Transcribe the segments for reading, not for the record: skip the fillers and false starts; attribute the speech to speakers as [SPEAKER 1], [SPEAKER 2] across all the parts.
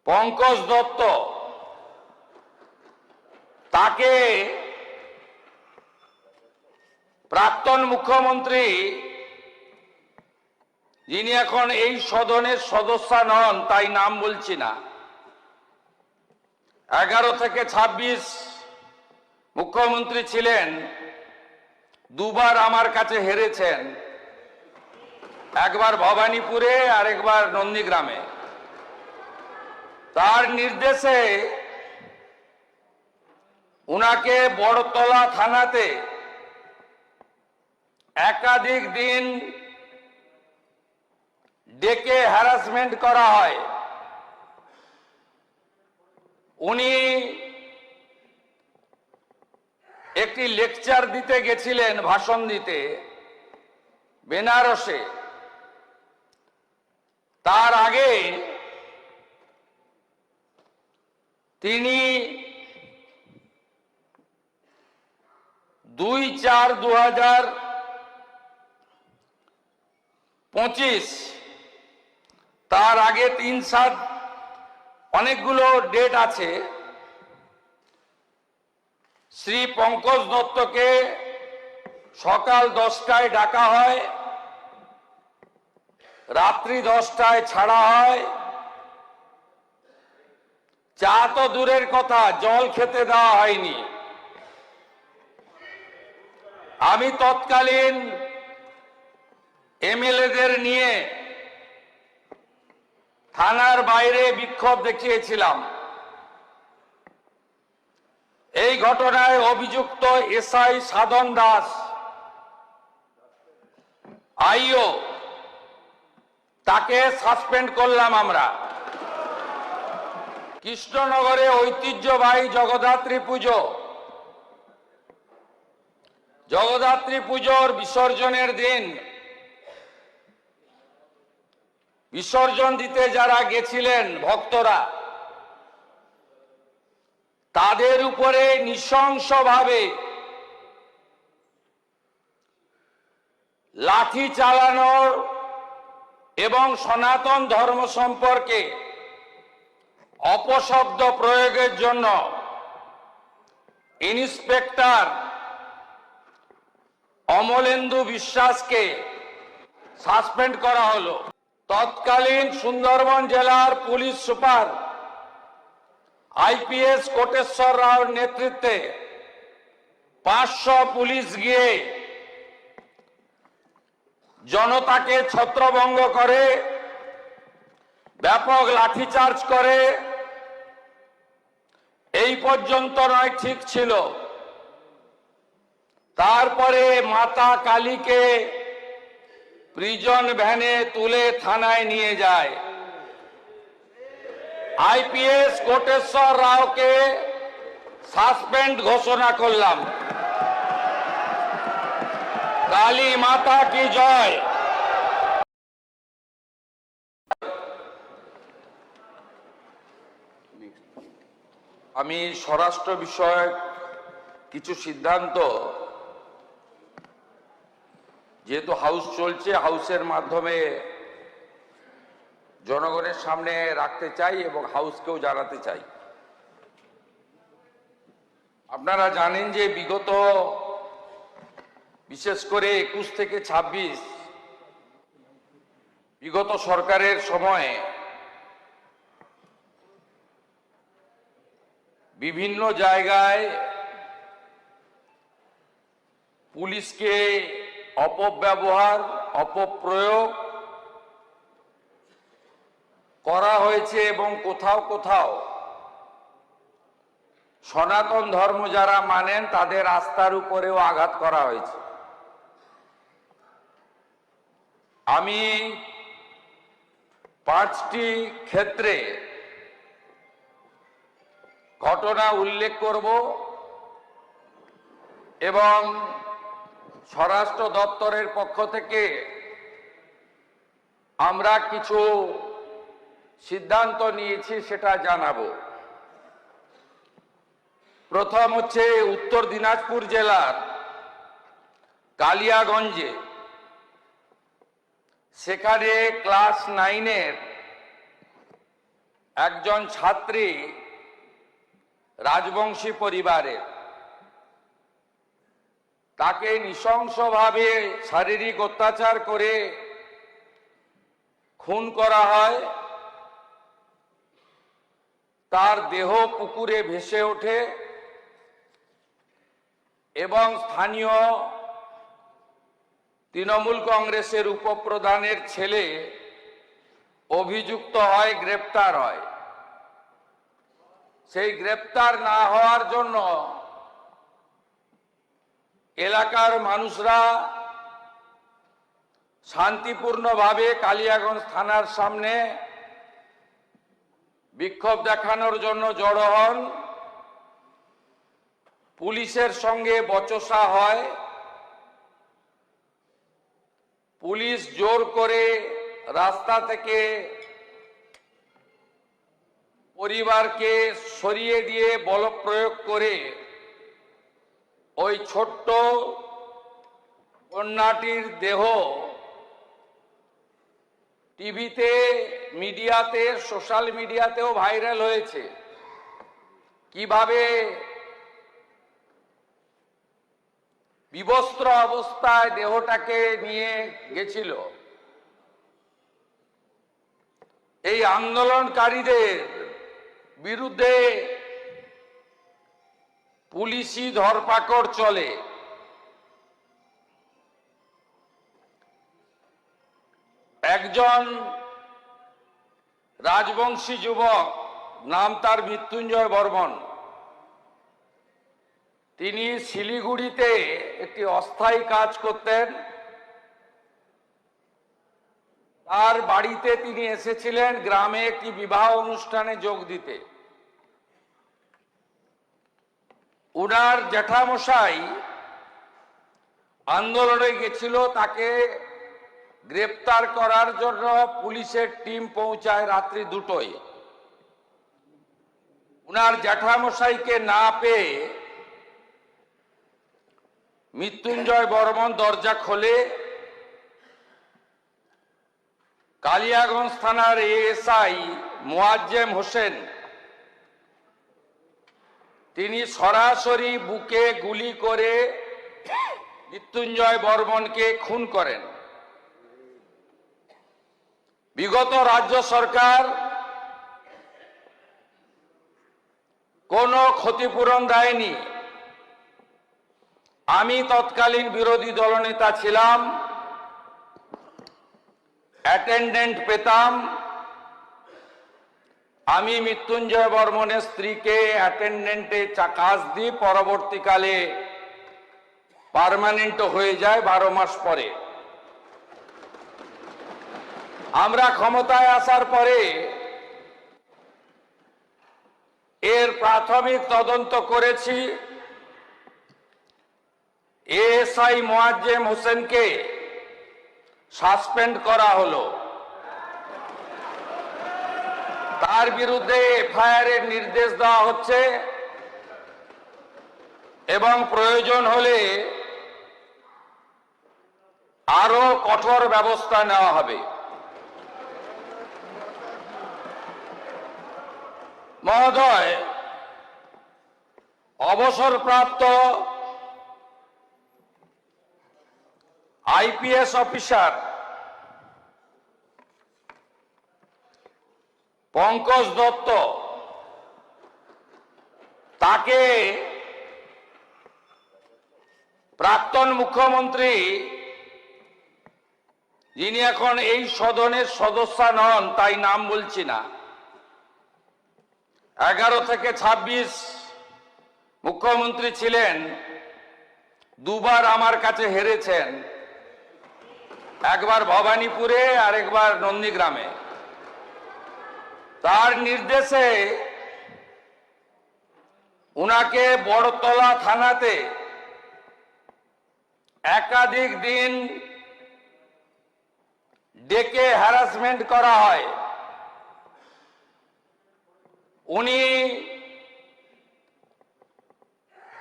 [SPEAKER 1] পঙ্কজ দত্ত তাকে প্রাক্তন মুখ্যমন্ত্রী যিনি এখন এই সদনের সদস্য নন তাই নাম বলছি না, 11 থেকে 26 মুখ্যমন্ত্রী ছিলেন, দুবার আমার কাছে হেরেছেন, একবার ভবানীপুরে আর একবার নন্দীগ্রামে। তার নির্দেশে উনাকে বড়তলা থানাতে একাধিক দিন ডেকে হ্যারাসমেন্ট করা হয়। উনি একটি লেকচার দিতে গেছিলেন, ভাষণ দিতে বেনারসে। তার আগে তিনি 2/4/2025, তার আগে 3/7, অনেকগুলো ডেট আছে, শ্রী পঙ্কজ দত্তকে সকাল 10টায় ডাকা হয়, রাত্রি 10টায় ছাড়া হয়। চা তো দূরের কথা, জল খেতে দেওয়া হয়নি। আমি তৎকালীন এমএলএদের নিয়ে থানার বাইরে বিক্ষোভ দেখিয়েছিলাম। এই ঘটনায় অভিযুক্ত এসআই সাধন দাস, আইও, তাকে সাসপেন্ড করলাম আমরা। কৃষ্ণনগরে ঐতিহ্যবাহী জগদ্ধাত্রী পুজো, জগদ্ধাত্রী পুজোর বিসর্জনের দিন বিসর্জন দিতে যারা গেছিলেন ভক্তরা, তাদের উপরে নৃশংসভাবে লাঠি চালানোর এবং সনাতন ধর্ম সম্পর্কে অপশব্দ প্রয়োগের জন্য ইন্সপেক্টর অমলেন্দু বিশ্বাসকে সাসপেন্ড করা হলো। তৎকালীন সুন্দরবন জেলার পুলিশ সুপার আইপিএস কোটেশ্বর রাওর নেতৃত্বে 500 পুলিশ গিয়ে জনতাকে ছত্রভঙ্গ করে, ব্যাপক লাঠিচার্জ করে। এই পর্যন্ত নয়, ঠিক ছিল। তারপরে মাতা কালীকে প্রিজন ভ্যানে তুলে থানায় নিয়ে যায়। আইপিএস কোটেশ্বর রাওকে সাসপেন্ড ঘোষণা করলাম। কালী মাতা কি জয়। আমি স্বরাষ্ট্র বিষয়ক কিছু সিদ্ধান্ত, যেহেতু হাউস চলছে, হাউসের মাধ্যমে জনগণের সামনে রাখতে চাই এবং হাউসকেও জানাতে চাই। আপনারা জানেন যে বিগত, বিশেষ করে 21 থেকে 26 বিগত সরকারের সময়ে বিভিন্ন জায়গায় পুলিশকে অপব্যবহার, অপপ্রয়োগ করা হয়েছে এবং কোথাও কোথাও সনাতন ধর্ম যারা মানেন তাদের আস্থার উপরেও আঘাত করা হয়েছে। আমি 5টি ক্ষেত্রে ঘটনা উল্লেখ করব এবং স্বরাষ্ট্র দপ্তরের পক্ষ থেকে আমরা কিছু সিদ্ধান্ত নিয়েছি সেটা জানাবো। প্রথম হচ্ছে উত্তর দিনাজপুর জেলার কালিয়াগঞ্জে, সেখানে ক্লাস 9-এর একজন ছাত্রী রাজবংশী পরিবারের, তাকে নৃশংসভাবে শারীরিক অত্যাচার করে খুন করা হয়। তার দেহ পুকুরে ভেসে ওঠে এবং স্থানীয় তৃণমূল কংগ্রেসের উপপ্রধানের ছেলে অভিযুক্ত হয়, গ্রেপ্তার হয়। সেই গ্রেপ্তার না হওয়ার জন্য এলাকার মানুষরা শান্তিপূর্ণভাবে কালিয়াগঞ্জ থানার সামনে বিক্ষোভ দেখানোর জন্য জড়ো হন। পুলিশের সঙ্গে বচসা হয়। পুলিশ জোর করে রাস্তা থেকে পরিবারকে সরিয়ে দিয়ে বলপ্রয়োগ করে ওই ছোট্ট কন্যাটির দেহ টিভিতে, মিডিয়াতে, সোশ্যাল মিডিয়াতেও ভাইরাল হয়েছে। কিভাবে বিবস্ত্র অবস্থায় দেহটাকে নিয়ে গেছিল। এই আন্দোলনকারীদের বিরুদ্ধে পুলিশি ধরপাকড় চলে। একজন রাজবংশী যুবক, নাম তার মৃত্যুঞ্জয় বর্মন, তিনি শিলিগুড়িতে একটি অস্থায়ী কাজ করতেন। তার বাড়িতে তিনি এসেছিলেন গ্রামে একটি বিবাহ অনুষ্ঠানে যোগ দিতে। উনার জ্যাঠামশাই আন্দোলনে গেছিল, তাকে গ্রেপ্তার করার জন্য পুলিশের টিম পৌঁছায় রাত্রি 2টায়। উনার জ্যাঠামশাইকে না পেয়ে মৃত্যুঞ্জয় বর্মন দরজা খোলে। কালিয়াগঞ্জ থানার এএসআই মোয়াজ্জেম হোসেন, তিনি সরাসরি বুকে গুলি করে মৃত্যুঞ্জয় বর্মনকে খুন করেন। বিগত রাজ্য সরকার কোনো ক্ষতিপূরণ দেয়নি। আমি তৎকালীন বিরোধী দলনেতা ছিলাম, অ্যাটেন্ডেন্ট পেতাম। আমি মৃত্যুঞ্জয় বর্মনের স্ত্রীকে অ্যাটেন্ডেন্টে কাজ দিই, পরবর্তীকালে পার্মানেন্ট হয়ে যায় 12 মাস পরে। আমরা ক্ষমতায় আসার পরে এর প্রাথমিক তদন্ত করেছি। এএসআই মোয়াজ্জেম হোসেনকে সাসপেন্ড করা হলো। তার বিরুদ্ধে এফআইআর এর নির্দেশ দেওয়া হচ্ছে এবং প্রয়োজন হলে আরো কঠোর ব্যবস্থা নেওয়া হবে। মহোদয়, অবসরপ্রাপ্ত আইপিএস অফিসার পঙ্কজ দত্ত, তাকে প্রাক্তন মুখ্যমন্ত্রী, যিনি এখন এই সদনের সদস্য নন তাই নাম বলছি না, 11 থেকে 26 মুখ্যমন্ত্রী ছিলেন, দুবার আমার কাছে হেরেছেন, একবার ভবানীপুরে আর একবার নন্দীগ্রামে। তার নির্দেশে উনাকে বড়তলা থানাতে একাধিক দিন ডেকে হ্যারাসমেন্ট করা হয়। উনি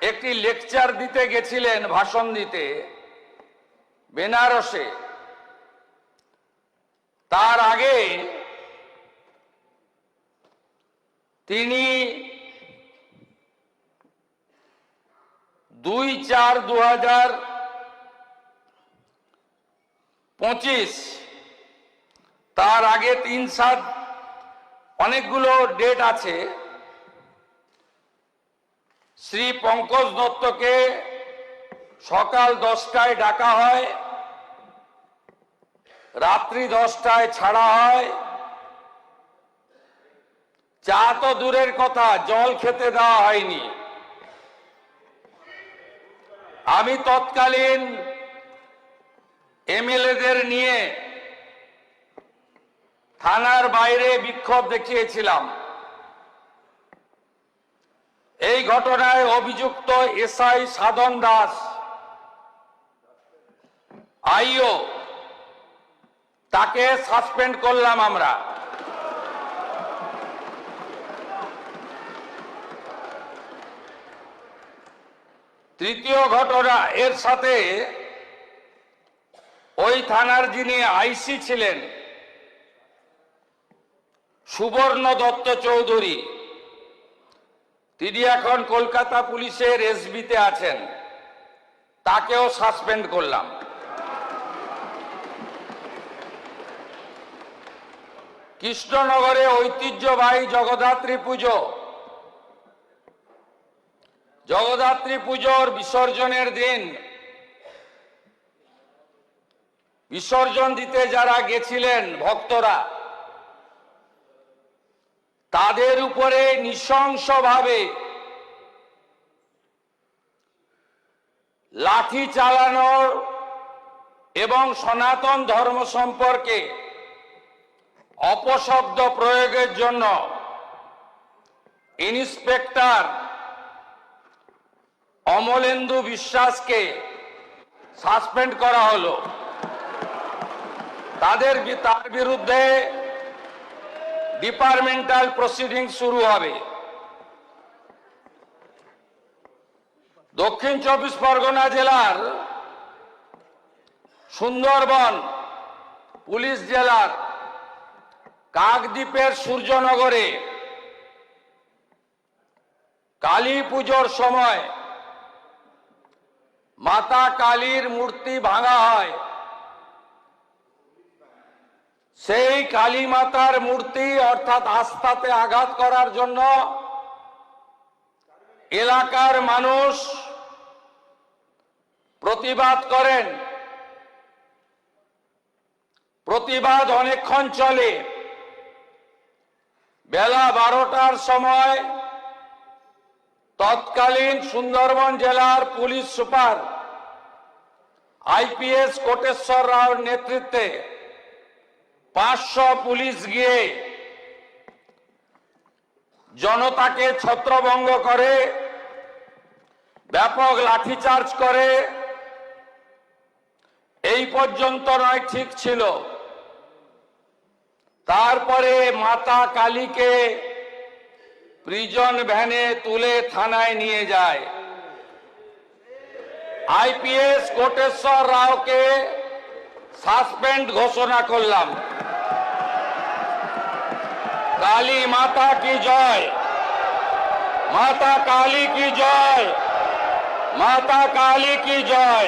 [SPEAKER 1] একটি লেকচার দিতে গেছিলেন, ভাষণ দিতে বেনারসে। তার আগে তিনি 2/4/2025, তার আগে 3/7, অনেকগুলো ডেট আছে, শ্রী পঙ্কজ দত্তকে সকাল 10টায় ডাকা হয়, রাত্রি 10টায় ছাড়া হয়। চা তো দূরের কথা, জল খেতে দেওয়া হয়নি। আমি তৎকালীন এমএলএদের নিয়ে থানার বাইরে বিক্ষোভ দেখিয়েছিলাম। এই ঘটনায় অভিযুক্ত এসআই সাধন দাস, আইও, তাকে সাসপেন্ড করলাম আমরা। তৃতীয় ঘটনা, এর সাথে ওই থানার যিনি আইসি ছিলেন সুবর্ণ দত্ত চৌধুরী, তিনি এখন কলকাতা পুলিশের এসবিতে আছেন, তাকেও সাসপেন্ড করলাম। কৃষ্ণনগরে ঐতিহ্যবাহী জগদ্ধাত্রী পুজো, জগদ্ধাত্রী পুজোর বিসর্জনের দিন বিসর্জন দিতে যারা গেছিলেন ভক্তরা, তাদের উপরে নৃশংসভাবে লাঠি চালানোর এবং সনাতন ধর্ম সম্পর্কে অপশব্দ প্রয়োগের জন্য ইন্সপেক্টর অমলেন্দু বিশ্বাসকে সাসপেন্ড করা হলো। তার বিরুদ্ধে ডিপার্টমেন্টাল প্রসিডিং শুরু হবে। দক্ষিণ 24 পরগনা জেলার সুন্দরবন পুলিশ জেলার কাকদ্বীপের সূর্যনগরে কালী পুজোর সময় মাতা কালীর মূর্তি ভাঙা হয়। সেই কালী মাতার মূর্তি অর্থাৎ আস্থাতে আঘাত করার জন্য এলাকার মানুষ প্রতিবাদ করেন। প্রতিবাদ অনেকক্ষণ চলে। বেলা 12টার সময় তৎকালীন সুন্দরবন জেলার পুলিশ সুপার আইপিএস কোটেশ্বর রাওর নেতৃত্বে 500 পুলিশ গিয়ে জনতাকে ছত্রভঙ্গ করে, ব্যাপক লাঠিচার্জ করে। এই পর্যন্ত নয়, ঠিক ছিল। তারপরে মাতা কালীকে প্রিজন ভ্যানে তুলে থানায় নিয়ে যায়। আইপিএস কোটেশ্বর রাওকে সাসপেন্ড ঘোষণা করলাম। काली माता की जय, माता काली की जय, माता काली की जय।